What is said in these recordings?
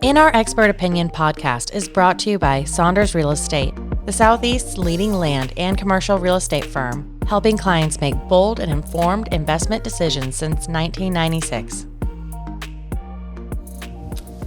In Our Expert Opinion podcast is brought to you by Saunders Real Estate, the Southeast's leading land and commercial real estate firm, helping clients make bold and informed investment decisions since 1996.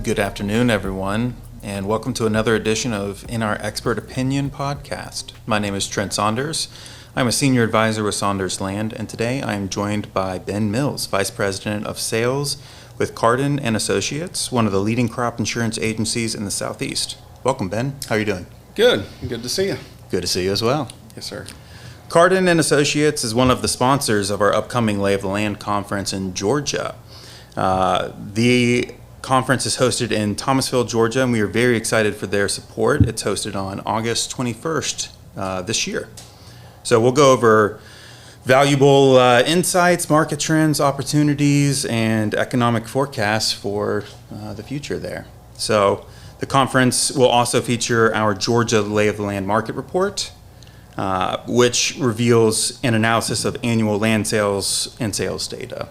Good afternoon, everyone, and welcome to another edition of In Our Expert Opinion podcast. My name is Trent Saunders. I'm a senior advisor with Saunders Land, and today I am joined by Ben Mills, Vice President of Sales with Carden Associates, one of the leading crop insurance agencies in the Southeast. Welcome, Ben. How are you doing? Good. Good to see you. Good to see you as well. Yes, sir. Carden Associates is one of the sponsors of our upcoming Lay of the Land conference in Georgia. The conference is hosted in Thomasville, Georgia, and we are very excited for their support. It's hosted on August 21st this year. So we'll go over valuable insights, market trends, opportunities, and economic forecasts for the future there. So the conference will also feature our Georgia Lay of the Land Market Report, which reveals an analysis of annual land sales and sales data.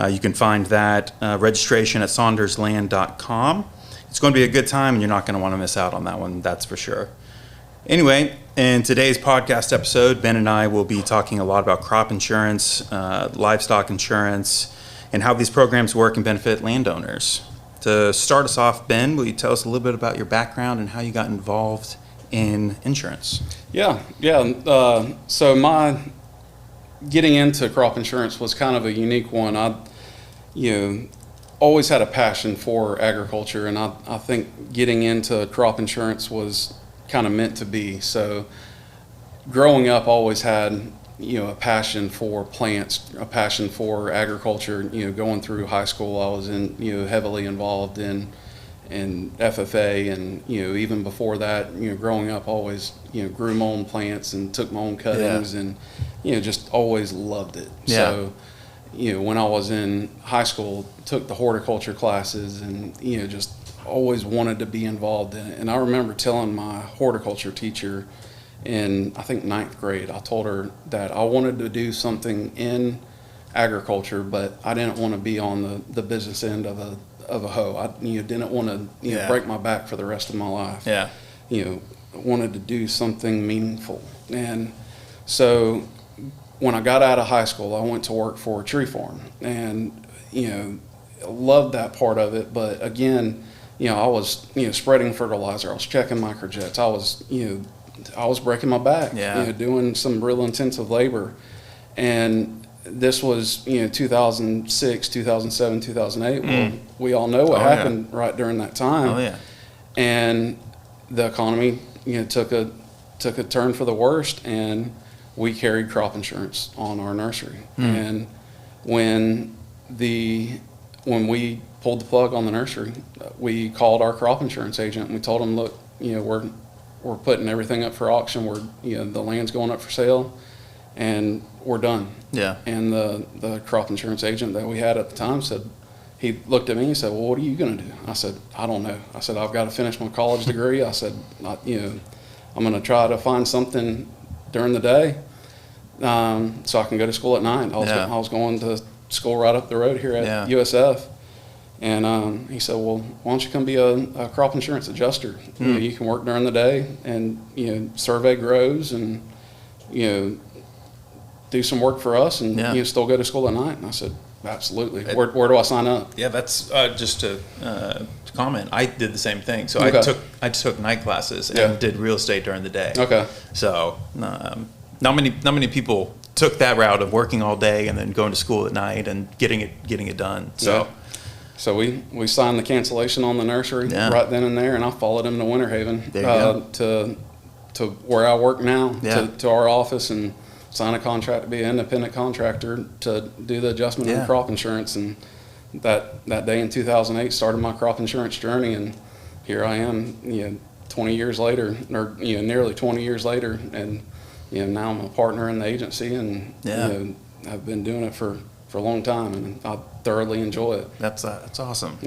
You can find that registration at saundersland.com. It's going to be a good time, and you're not going to want to miss out on that one, that's for sure. Anyway, in today's podcast episode, Ben and I will be talking a lot about crop insurance, livestock insurance, and how these programs work and benefit landowners. To start us off, Ben, will you tell us a little bit about your background and how you got involved in insurance? Yeah. So my getting into crop insurance was kind of a unique one. I always had a passion for agriculture, and I think getting into crop insurance was kind of meant to be. So growing up, always had a passion for plants, a passion for agriculture. Going through high school, I was heavily involved in FFA, and even before that, growing up, always grew my own plants and took my own cuttings, and just always loved it. So when I was in high school, took the horticulture classes, and just always wanted to be involved in it. And I remember telling my horticulture teacher in, I think, 9th grade, I told her that I wanted to do something in agriculture, but I didn't want to be on the business end of a hoe. I didn't want to break my back for the rest of my life. Wanted to do something meaningful. And so when I got out of high school, I went to work for a tree farm, and loved that part of it. But again, I was spreading fertilizer, I was checking microjets, I was breaking my back, doing some real intensive labor. And this was 2006, 2007, 2008. Well, we all know what happened right during that time. And the economy took a turn for the worst, and we carried crop insurance on our nursery. And when we pulled the plug on the nursery, we called our crop insurance agent, and we told him, look, we're putting everything up for auction. The land's going up for sale, and we're done. And the crop insurance agent that we had at the time he looked at me and said, well, what are you going to do? I said, I don't know. I said, I've got to finish my college degree. I said, I'm going to try to find something during the day, so I can go to school at night. I was going to school right up the road here at USF. And he said, well, why don't you come be a crop insurance adjuster? You can work during the day and survey grows and do some work for us, and still go to school at night. And I said, absolutely. Where do I sign up? That's just to comment. I did the same thing. So I took night classes and did real estate during the day. So not many people took that route of working all day and then going to school at night and getting it done. So we signed the cancellation on the nursery right then and there, and I followed him to Winter Haven to where I work now, to our office, and sign a contract to be an independent contractor to do the adjustment of crop insurance. And that day in 2008 started my crop insurance journey, and here I am 20 years later, or nearly 20 years later, and now I'm a partner in the agency, and I've been doing it for a long time, and I thoroughly enjoy it. That's awesome.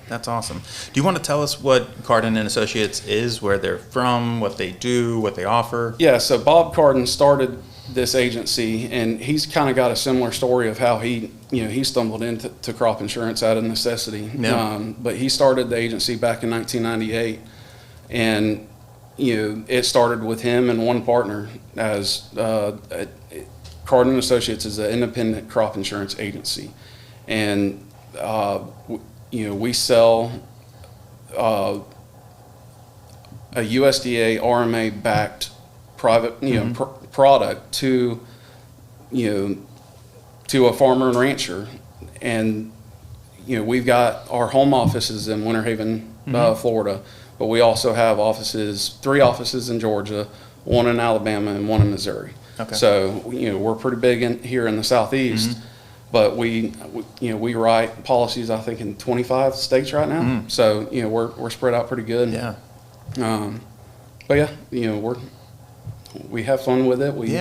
That's awesome. Do you want to tell us what Carden Associates is, where they're from, what they do, what they offer? So Bob Carden started this agency, and he's kind of got a similar story of how he stumbled into crop insurance out of necessity. Yeah. But he started the agency back in 1998, and it started with him and one partner as Carden Associates is an independent crop insurance agency, and we sell a USDA RMA backed private product to a farmer and rancher, and we've got our home offices in Winter Haven, Florida, but we also have three offices in Georgia, one in Alabama, and one in Missouri. Okay. So we're pretty big here in the Southeast, but we write policies I think in 25 states right now. So we're spread out pretty good. Yeah. But yeah, we have fun with it. We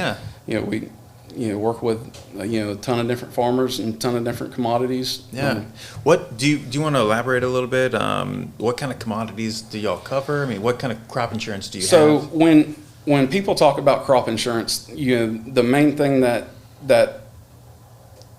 work with a ton of different farmers and a ton of different commodities. Yeah. What do you want to elaborate a little bit? What kind of commodities do y'all cover? I mean, what kind of crop insurance do you have? So when people talk about crop insurance, the main thing that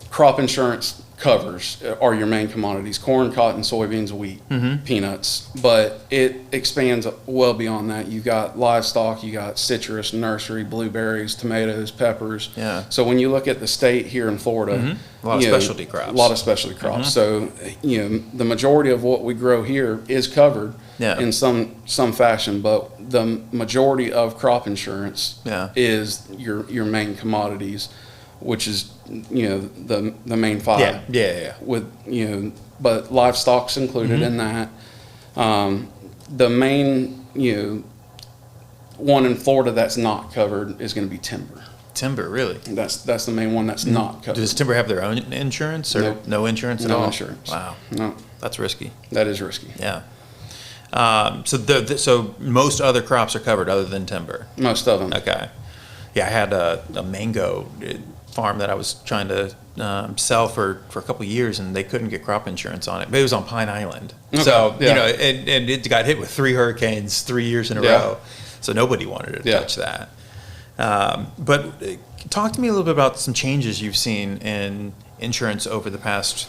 crop insurance covers are your main commodities: corn, cotton, soybeans, wheat, peanuts. But it expands well beyond that. You got livestock, you got citrus, nursery, blueberries, tomatoes, peppers. Yeah. So when you look at the state here in Florida, a lot of specialty crops. A lot of specialty crops. So the majority of what we grow here is covered in some fashion, but the majority of crop insurance is your main commodities, which is the main five. Yeah. With but livestock's included in that. The main one in Florida that's not covered is going to be timber. Timber, really? That's the main one that's not covered. Does timber have their own insurance or no insurance at all? No insurance. Wow. No. That's risky. That is risky. Yeah. So most other crops are covered other than timber. Most of them. Okay. Yeah, I had a mango farm that I was trying to sell for a couple of years, and they couldn't get crop insurance on it. But it was on Pine Island, so and it got hit with 3 hurricanes 3 years in a row. So nobody wanted to touch that. But talk to me a little bit about some changes you've seen in insurance over the past,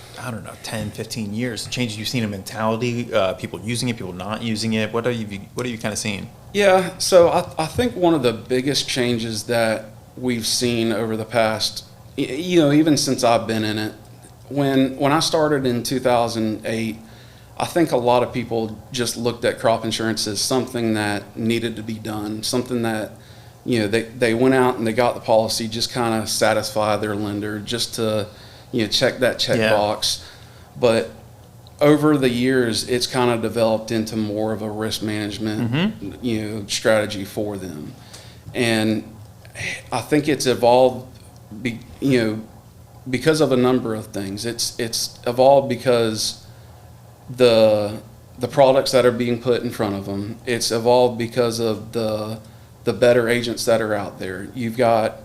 10, 15 years. Changes you've seen in mentality, people using it, people not using it. What are you kind of seeing? Yeah, so I think one of the biggest changes that we've seen over the past, even since I've been in it, when I started in 2008, I think a lot of people just looked at crop insurance as something that needed to be done, something that, they went out and they got the policy, just kind of satisfy their lender, just to, check that checkbox. But over the years, it's kind of developed into more of a risk management, strategy for them. And I think it's evolved, because of a number of things. It's evolved because the products that are being put in front of them. It's evolved because of the better agents that are out there. You've got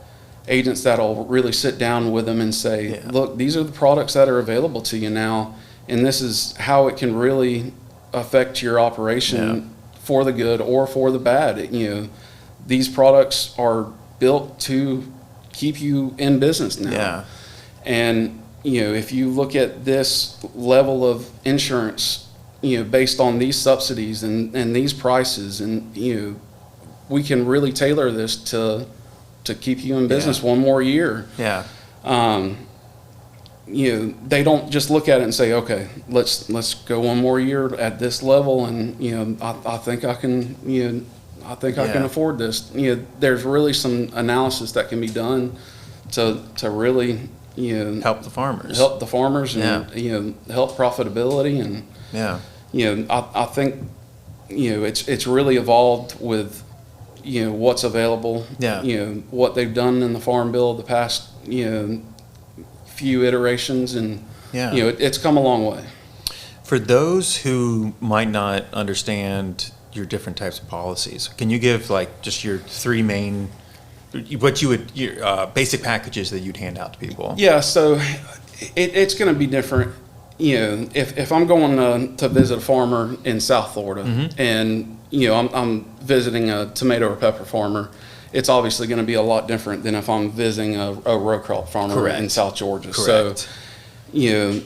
agents that'll really sit down with them and say, look, these are the products that are available to you now, and this is how it can really affect your operation for the good or for the bad. These products are built to keep you in business now. Yeah. And, if you look at this level of insurance, based on these subsidies and these prices, and, we can really tailor this to keep you in business one more year. Yeah. They don't just look at it and say, okay, let's go one more year at this level, and I think I can I can afford this. There's really some analysis that can be done to really help the farmers and help profitability, and I think it's really evolved with what's available, what they've done in the Farm Bill the past few iterations, and it's come a long way. For those who might not understand your different types of policies, can you give just your 3 main, your basic packages that you'd hand out to people? Yeah, so it's going to be different. If I'm going to visit a farmer in South Florida, and I'm visiting a tomato or pepper farmer, it's obviously going to be a lot different than if I'm visiting a row crop farmer in South Georgia. Correct. So,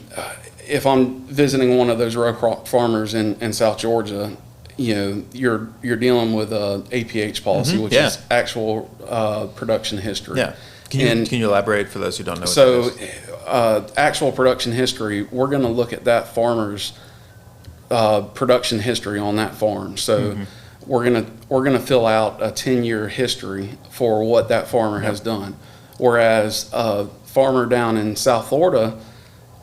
if I'm visiting one of those row crop farmers in South Georgia, you're dealing with a APH policy, which is actual production history. Yeah. Can you elaborate for those who don't know what so, that is? Actual production history, we're going to look at that farmer's production history on that farm. So we're gonna fill out a 10-year history for what that farmer has done. Whereas a farmer down in South Florida,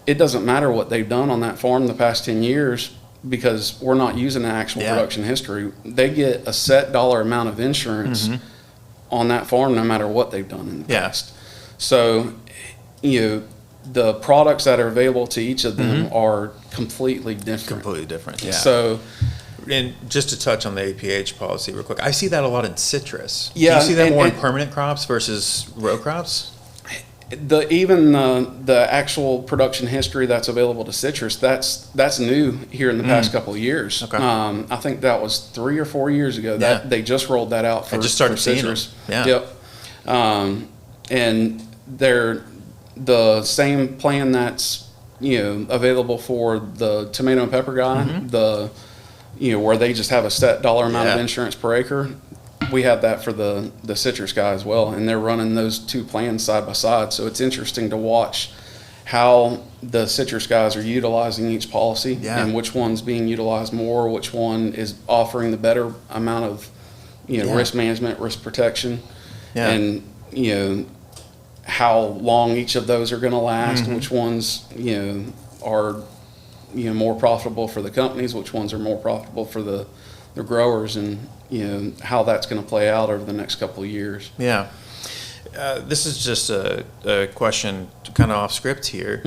it doesn't matter what they've done on that farm the past 10 years because we're not using an actual production history. They get a set dollar amount of insurance on that farm no matter what they've done in the past. So, the products that are available to each of them are completely different. Completely different, yeah. So, and just to touch on the APH policy real quick, I see that a lot in citrus. Yeah. Do you see that more in permanent crops versus row crops? The actual production history that's available to citrus, that's new here in the past couple of years. Okay. I think that was 3 or 4 years ago that they just rolled that out for, I just started for seeing citrus. them. Yeah. Yep. And they're the same plan that's available for the tomato and pepper guy, where they just have a set dollar amount of insurance per acre. We have that for the citrus guy as well, and they're running those two plans side by side. So it's interesting to watch how the citrus guys are utilizing each policy and which one's being utilized more, which one is offering the better amount of risk management, risk protection, and how long each of those are going to last, which ones are more profitable for the companies, which ones are more profitable for the growers, and how that's going to play out over the next couple of years. Yeah. This is just a question kind of off script here.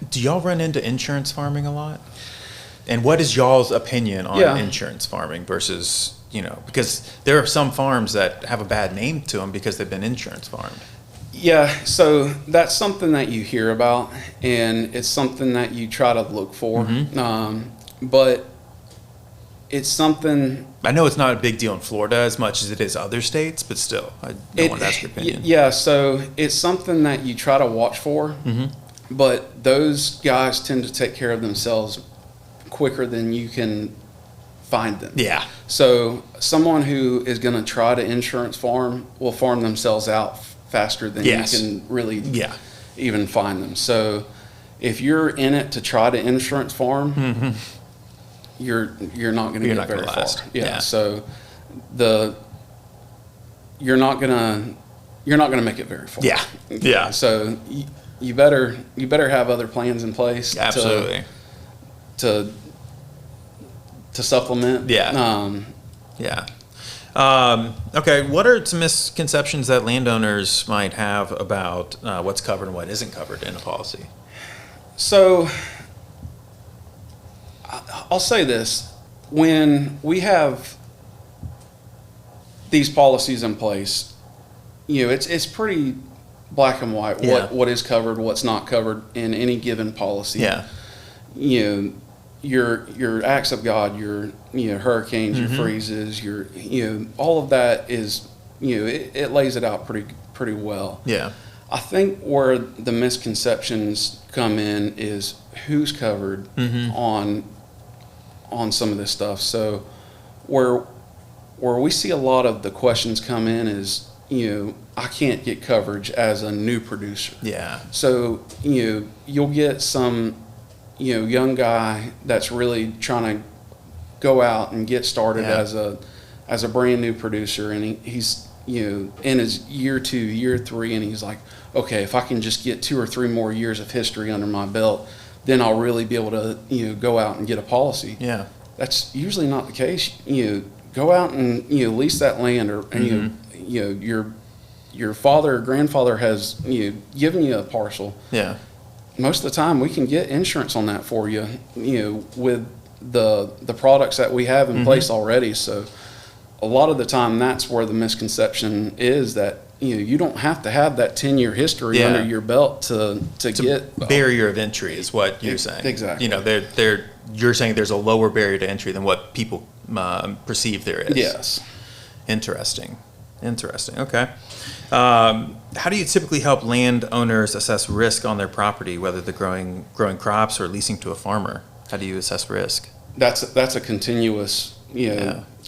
Do y'all run into insurance farming a lot? And what is y'all's opinion on insurance farming versus, because there are some farms that have a bad name to them because they've been insurance farmed. Yeah, so that's something that you hear about, and it's something that you try to look for. But it's something... I know it's not a big deal in Florida as much as it is other states, but still, I want to ask your opinion. Yeah, so it's something that you try to watch for, but those guys tend to take care of themselves quicker than you can find them. Yeah. So someone who is going to try to insurance farm will farm themselves out faster than you can really even find them. So if you're in it to try to insurance farm, you're not going to get very far. Yeah. So you're not going to make it very far. Yeah. Yeah. So you better have other plans in place. Absolutely. To supplement. Yeah. Okay, what are some misconceptions that landowners might have about what's covered and what isn't covered in a policy? So, I'll say this. When we have these policies in place, it's pretty black and white what is covered, what's not covered in any given policy. Yeah. Your acts of God, your hurricanes, your freezes, your all of that is it lays it out pretty well. Yeah. I think where the misconceptions come in is who's covered on some of this stuff. So where we see a lot of the questions come in is I can't get coverage as a new producer. Yeah. So you'll get some young guy that's really trying to go out and get started as a brand new producer, and he's in his year 2, year 3, and he's like, okay, if I can just get 2 or 3 more years of history under my belt, then I'll really be able to go out and get a policy. Yeah. That's usually not the case. Go out and lease that land, or your father or grandfather has given you a parcel. Yeah. Most of the time we can get insurance on that for you, with the products that we have in place already. So a lot of the time that's where the misconception is, that you don't have to have that 10-year history under your belt to get barrier of entry is what you're saying. Exactly. You're saying there's a lower barrier to entry than what people perceive there is. Yes. Interesting. Okay. How do you typically help landowners assess risk on their property, whether they're growing crops or leasing to a farmer? How do you assess risk? That's a continuous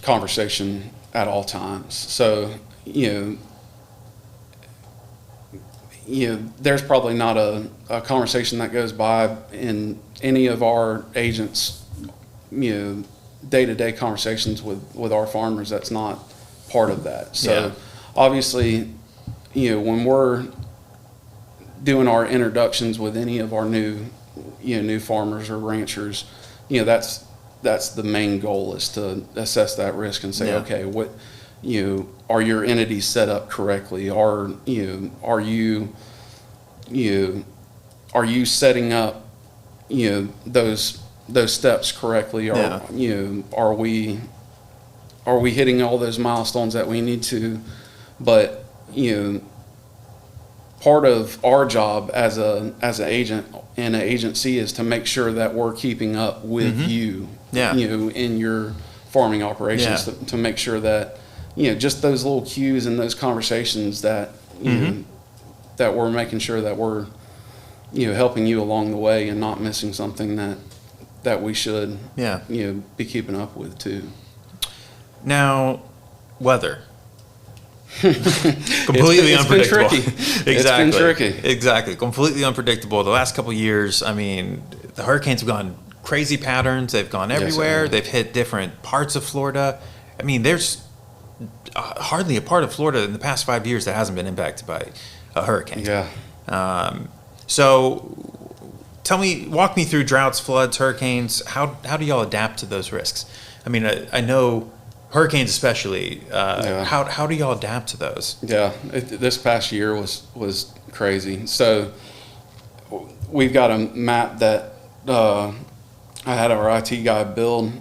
conversation at all times. So there's probably not a conversation that goes by in any of our agents day-to-day conversations with our farmers that's not part of that. So obviously, when we're doing our introductions with any of our new farmers or ranchers, that's the main goal, is to assess that risk and say, okay, what are your entities set up correctly? Are you setting up those steps correctly? Are we hitting all those milestones that we need to? But part of our job as an agent and an agency is to make sure that we're keeping up with you in your farming operations, to make sure that just those little cues and those conversations that that we're making sure that we're helping you along the way and not missing something that we should be keeping up with too. Now, weather. Completely unpredictable. Been tricky. It's been tricky. Exactly. Completely unpredictable. The last couple of years, I mean, the hurricanes have gone crazy patterns. They've gone everywhere. They've hit different parts of Florida. I mean, there's hardly a part of Florida in the past 5 years that hasn't been impacted by a hurricane. Yeah. So walk me through droughts, floods, hurricanes. How do y'all adapt to those risks? I mean, I know hurricanes especially. How do y'all adapt to those? Yeah, this past year was crazy. So we've got a map that I had our IT guy build.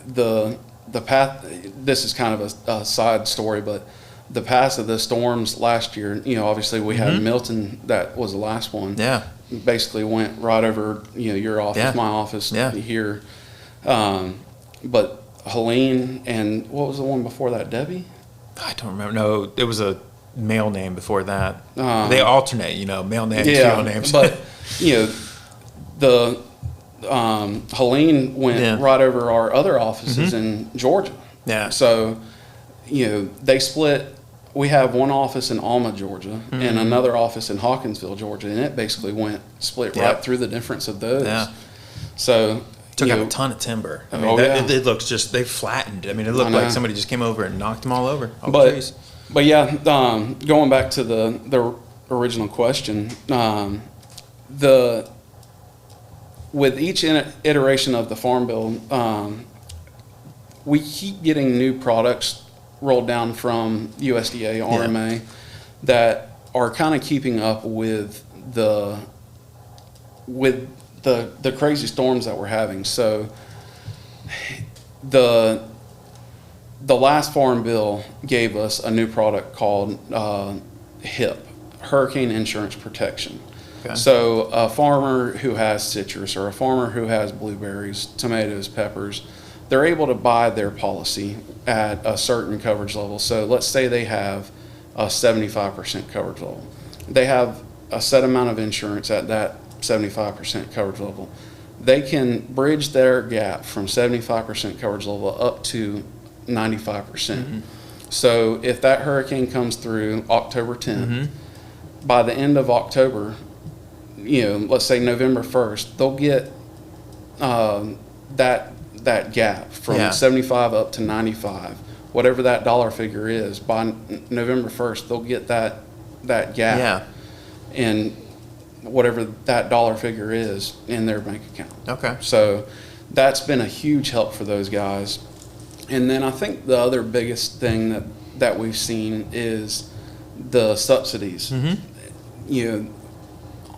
The path, this is kind of a side story, but the path of the storms last year, obviously we had Milton, that was the last one. Yeah. Basically went right over, your office, my office here. But Helene, and what was the one before that, Debbie? I don't remember. No, it was a male name before that. They alternate, male names, female names. But, the Helene went right over our other offices in Georgia. Yeah. So, they split. We have one office in Alma, Georgia, and another office in Hawkinsville, Georgia, and it basically split right through the difference of those. Yeah. So took out a ton of timber. I mean, it looks just, they flattened. I mean, it looked like somebody just came over and knocked them all over. But yeah, going back to the original question, with each iteration of the Farm Bill, we keep getting new products rolled down from USDA, RMA, that are kind of keeping up with the crazy storms that we're having. So the last Farm Bill gave us a new product called HIP, Hurricane Insurance Protection. Okay. So a farmer who has citrus, or a farmer who has blueberries, tomatoes, peppers, they're able to buy their policy at a certain coverage level. So let's say they have a 75% coverage level. They have a set amount of insurance at that 75% coverage level. They can bridge their gap from 75% coverage level up to 95%. So if that hurricane comes through October 10th, by the end of October, let's say November 1st, they'll get that gap from 75 up to 95, whatever that dollar figure is. By November 1st, they'll get that gap, and whatever that dollar figure is in their bank account. Okay. So that's been a huge help for those guys. And then I think the other biggest thing that we've seen is the subsidies.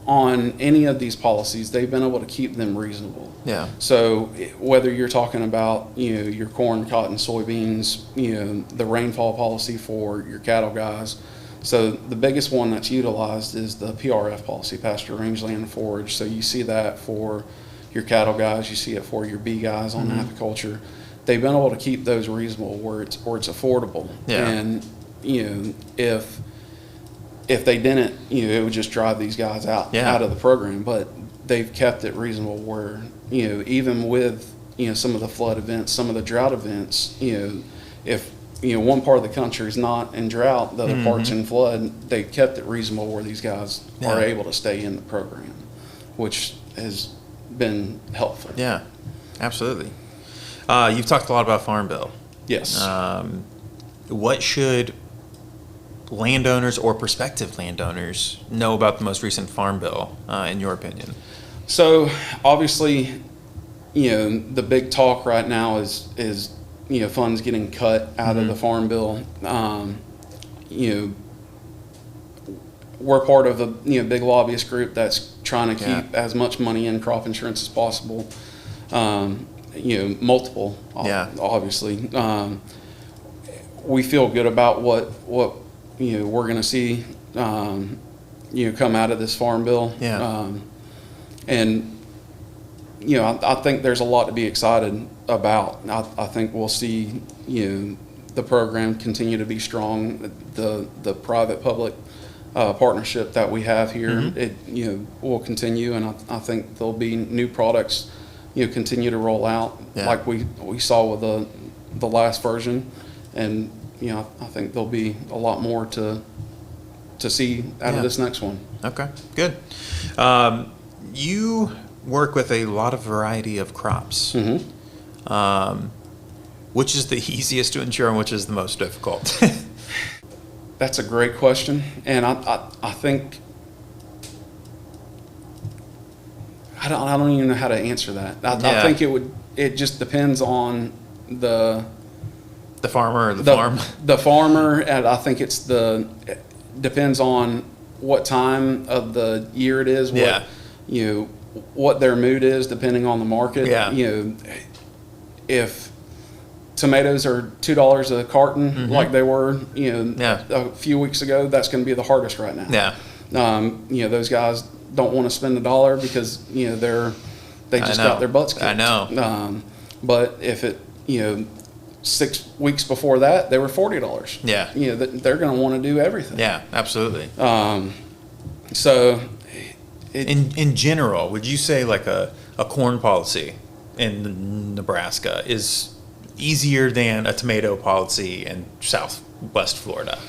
On any of these policies, they've been able to keep them reasonable. Yeah. So whether you're talking about, your corn, cotton, soybeans, the rainfall policy for your cattle guys. So the biggest one that's utilized is the PRF policy, pasture, rangeland, and forage. So you see that for your cattle guys, you see it for your bee guys on apiculture. they've been able to keep those reasonable where it's affordable. Yeah. And if they didn't, it would just drive these guys out of the program. But they've kept it reasonable where, even with, some of the flood events, some of the drought events, if, one part of the country is not in drought, the other part's in flood, they've kept it reasonable where these guys are able to stay in the program, which has been helpful. Yeah, absolutely. You've talked a lot about Farm Bill. Yes. What should landowners or prospective landowners know about the most recent Farm Bill, in your opinion? So obviously, the big talk right now is funds getting cut out of the Farm Bill. We're part of a big lobbyist group that's trying to keep as much money in crop insurance as possible. Multiple, obviously. We feel good about what we're going to see come out of this Farm Bill. And I think there's a lot to be excited about. I think we'll see the program continue to be strong. The private public partnership that we have here, it will continue, and I think there'll be new products continue to roll out like we saw with the last version. And I think there'll be a lot more to see out of this next one. Okay, good. You work with a lot of variety of crops. Which is the easiest to insure and which is the most difficult? That's a great question, and I think I don't even know how to answer that. I think it just depends on the farmer or the farm. The farmer, and I think it depends on what time of the year it is. What their mood is, depending on the market. If tomatoes are $2 a carton, like they were, a few weeks ago, that's going to be the hardest right now. Those guys don't want to spend $1 because they just got their butts kicked. I know. But if it 6 weeks before that, they were $40. They're going to want to do everything. Yeah, absolutely. So, in general, would you say like a corn policy in Nebraska is easier than a tomato policy in Southwest Florida?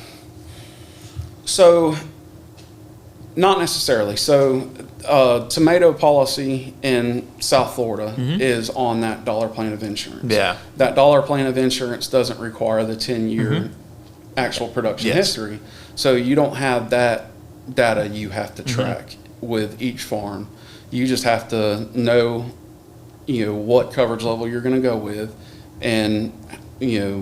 So, not necessarily. So, tomato policy in South Florida is on that dollar plan of insurance. That dollar plan of insurance doesn't require the 10-year actual production history. So, you don't have that data you have to track with each farm. You just have to know, what coverage level you're going to go with, and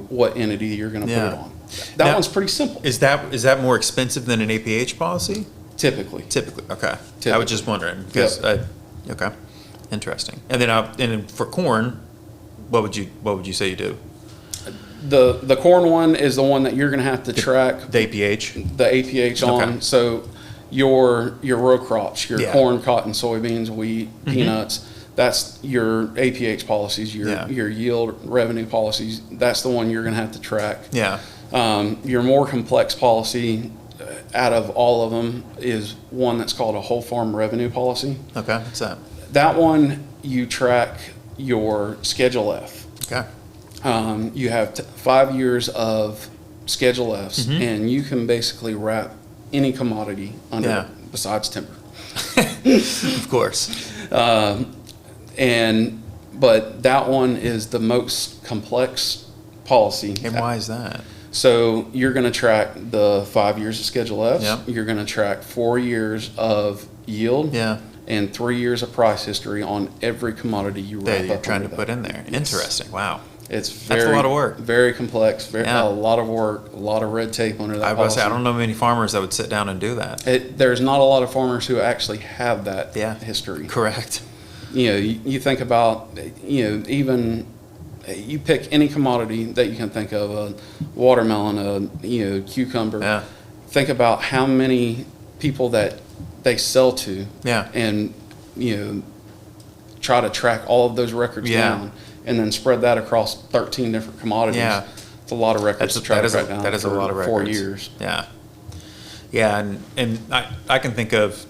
what entity you're going to put it on. That one's pretty simple. Is that more expensive than an APH policy? Typically, okay. I was just wondering because okay, interesting. And then for corn, what would you say you do? The corn one is the one that you're going to have to track the APH. The APH on. Okay. So your row crops, your corn, cotton, soybeans, wheat, peanuts. That's your APH policies, your yield revenue policies. That's the one you're going to have to track. Your more complex policy out of all of them is one that's called a whole farm revenue policy. Okay, what's that? That one, you track your Schedule F. Okay. You have 5 years of Schedule Fs, and you can basically wrap any commodity under it besides timber. Of course. But that one is the most complex policy. And why is that? So you're going to track the 5 years of Schedule F. Yep. You're going to track 4 years of yield. And 3 years of price history on every commodity you wrap up. You're trying to put in there. Interesting. Wow. That's a lot of work. Very complex. A lot of work. A lot of red tape under that policy. I don't know many farmers that would sit down and do that. There's not a lot of farmers who actually have that history. Correct. You think about, even you pick any commodity that you can think of, a watermelon, a cucumber. Think about how many people that they sell to, and try to track all of those records down. and then spread that across 13 different commodities. Yeah. It's a lot of records to track down. That is a lot of records. 4 years. Yeah. Yeah, and I can think of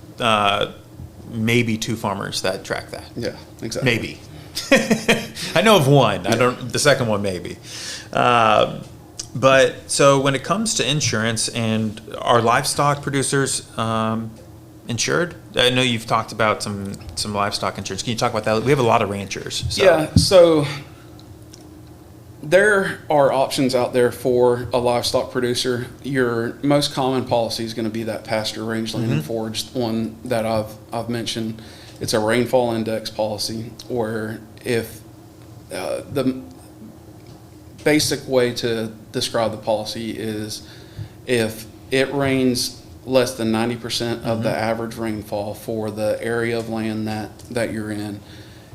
maybe 2 farmers that track that. Yeah, exactly. Maybe. I know of one. Yeah. I don't. The second one maybe. But so when it comes to insurance, and are livestock producers insured? I know you've talked about some livestock insurance. Can you talk about that? We have a lot of ranchers. So. Yeah. So there are options out there for a livestock producer. Your most common policy is going to be that pasture, rangeland, and foraged one that I've mentioned. It's a rainfall index policy, where if the basic way to describe the policy is if it rains less than 90% of the average rainfall for the area of land that you're in,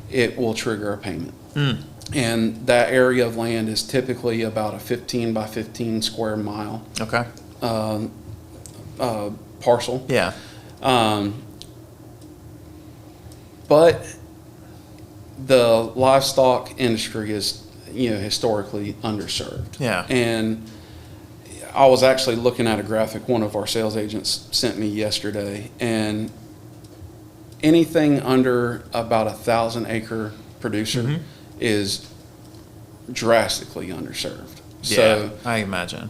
it will trigger a payment. And that area of land is typically about a 15 by 15 square mile parcel. Yeah. But the livestock industry is, historically underserved. Yeah. And I was actually looking at a graphic one of our sales agents sent me yesterday, and anything under about 1,000-acre producer is drastically underserved. Yeah, So I imagine.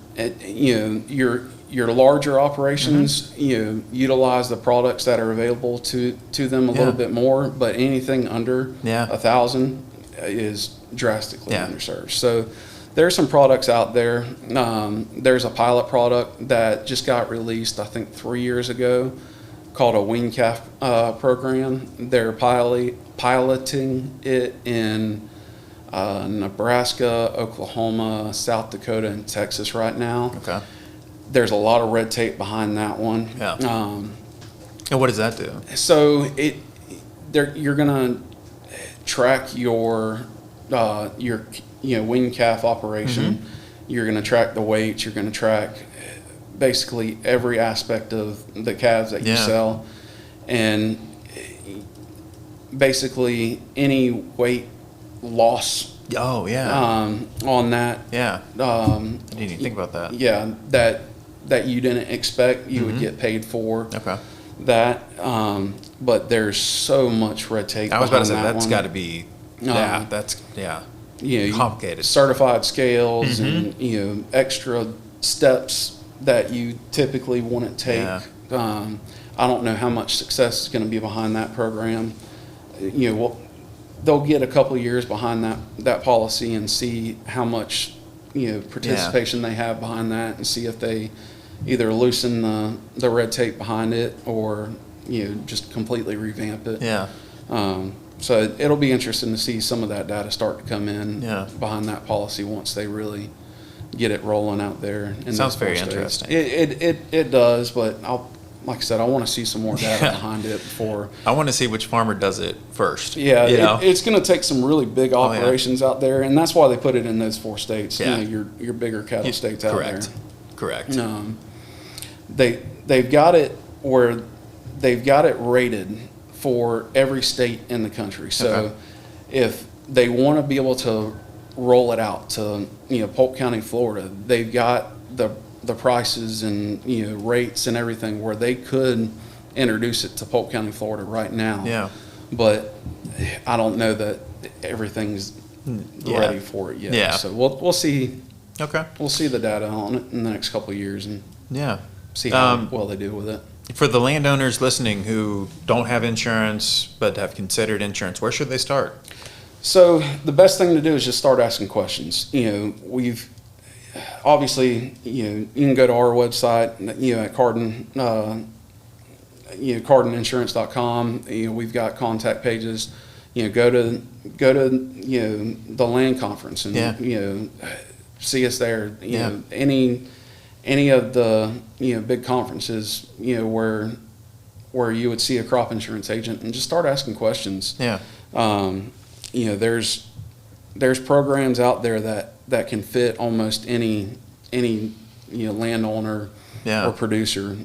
Your larger operations, utilize the products that are available to them a little bit more, but anything under 1,000 is drastically underserved. So there's some products out there. There's a pilot product that just got released, I think 3 years ago, called a wean calf program. They're piloting it in Nebraska, Oklahoma, South Dakota, and Texas right now. Okay. There's a lot of red tape behind that one. Yeah. And what does that do? So you're gonna track your wean calf operation. You're gonna track the weights. You're gonna track basically every aspect of the calves that you sell, and basically any weight loss. Oh yeah. On that. Yeah. I didn't even think about that. Yeah, that you didn't expect, you would get paid for. Okay. That, but there's so much red tape. I was about to say behind that that's one. got to be. Yeah, that's complicated. Certified scales and extra steps that you typically wouldn't take. Yeah. I don't know how much success is going to be behind that program. They'll get a couple of years behind that policy and see how much participation they have behind that, and see if they either loosen the red tape behind it or just completely revamp it. Yeah. So it'll be interesting to see some of that data start to come in behind that policy once they really get it rolling out there. Sounds very interesting. It does, but like I said, I want to see some more data behind it before. I want to see which farmer does it first. Yeah, it's going to take some really big operations out there, and that's why they put it in those 4 states. Yeah. Your bigger cattle states out there. Correct. They've got it where they've got it rated for every state in the country. So if they want to be able to roll it out to Polk County, Florida, they've got the prices and rates and everything where they could introduce it to Polk County, Florida right now. Yeah. But I don't know that everything's ready for it yet. Yeah. So we'll see. Okay. We'll see the data on it in the next couple of years and see how well they do with it. For the landowners listening who don't have insurance but have considered insurance, where should they start? So the best thing to do is just start asking questions. We've obviously, you can go to our website, at Carden, cardeninsurance.com. We've got contact pages. Go to the land conference and see us there. Any of the big conferences where you would see a crop insurance agent, and just start asking questions. There's programs out there that can fit almost any landowner or producer.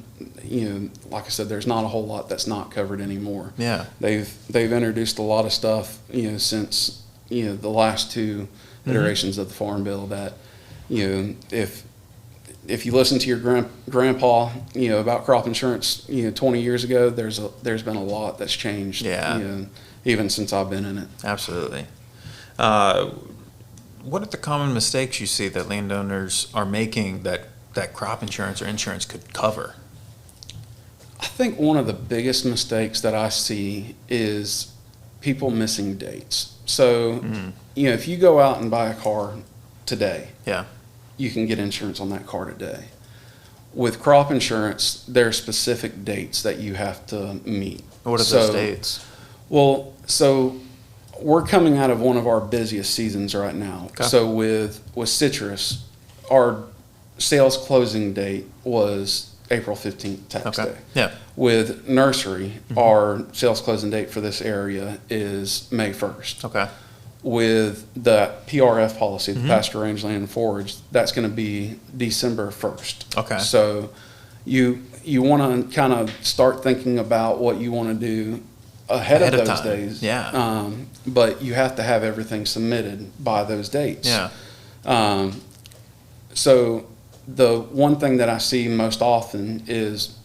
Like I said, there's not a whole lot that's not covered anymore. They've introduced a lot of stuff since the last two iterations of the Farm Bill that, if you listen to your grandpa, about crop insurance, 20 years ago, there's been a lot that's changed. Yeah. Even since I've been in it. Absolutely. What are the common mistakes you see that landowners are making that crop insurance or insurance could cover? I think one of the biggest mistakes that I see is people missing dates. So, if you go out and buy a car today, Yeah. you can get insurance on that car today. With crop insurance, there are specific dates that you have to meet. What are those dates? Well, so we're coming out of one of our busiest seasons right now. Okay. So with citrus, our sales closing date was April 15th, tax Okay. day. Yeah. With nursery, our sales closing date for this area is May 1st. Okay. With the PRF policy, the pasture, range, land, and forage, that's going to be December 1st. Okay. So you want to kind of start thinking about what you want to do ahead of those time. days. Yeah. But you have to have everything submitted by those dates. Yeah. So the one thing that I see most often is,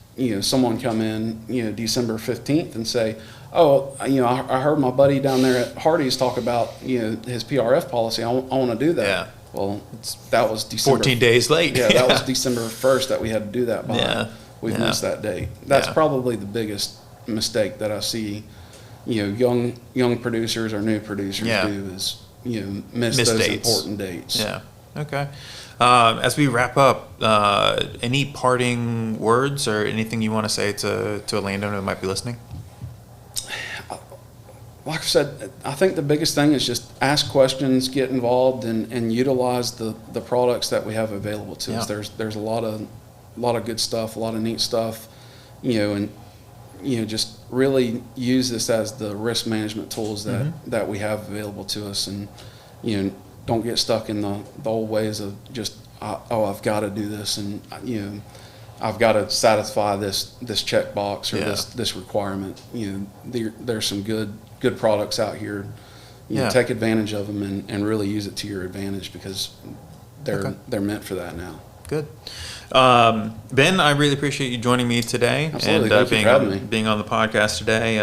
someone come in, December 15th and say, oh, I heard my buddy down there at Hardee's talk about, his PRF policy. I want to do that. Yeah. Well, that was December. 14 days late. Yeah, that was December 1st that we had to do that by. Yeah. We've Yeah. missed that date. That's Yeah. probably the biggest mistake that I see, young producers or new producers Yeah. do is, miss Miss those dates. important dates. Yeah. Okay. As we wrap up, any parting words or anything you want to say to a landowner who might be listening? Like I said, I think the biggest thing is just ask questions, get involved, and utilize the products that we have available to us. Yeah. There's a lot of good stuff, a lot of neat stuff, and just really use this as the risk management tools that we have available to us, and don't get stuck in the old ways of just I've got to do this, and I've got to satisfy this checkbox or this requirement. There's some good products out here. Take advantage of them and really use it to your advantage, because they're meant for that now. Good. Ben, I really appreciate you joining me today. Absolutely. And Thank you for having me. being on the podcast today.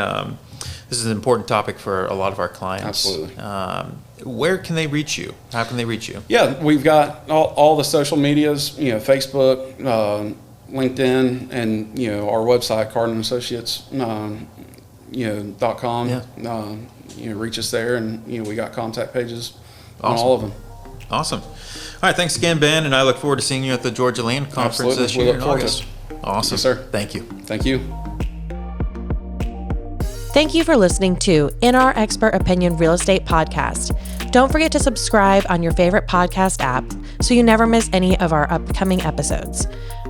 This is an important topic for a lot of our clients. Absolutely. Where can they reach you? How can they reach you? Yeah, we've got all the social medias, Facebook, LinkedIn, and our website, Carden Associates, .com. Yeah. Reach us there, and we got contact pages Awesome. on all of them. Awesome. All right, thanks again, Ben, and I look forward to seeing you at the Georgia Land Conference Absolutely. this We year look in forward to August. Awesome. Yes, sir. Thank you. Thank you. Thank you for listening to In Our Expert Opinion Real Estate Podcast. Don't forget to subscribe on your favorite podcast app so you never miss any of our upcoming episodes.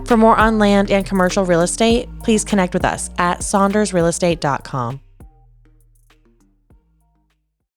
For more on land and commercial real estate, please connect with us at saundersrealestate.com.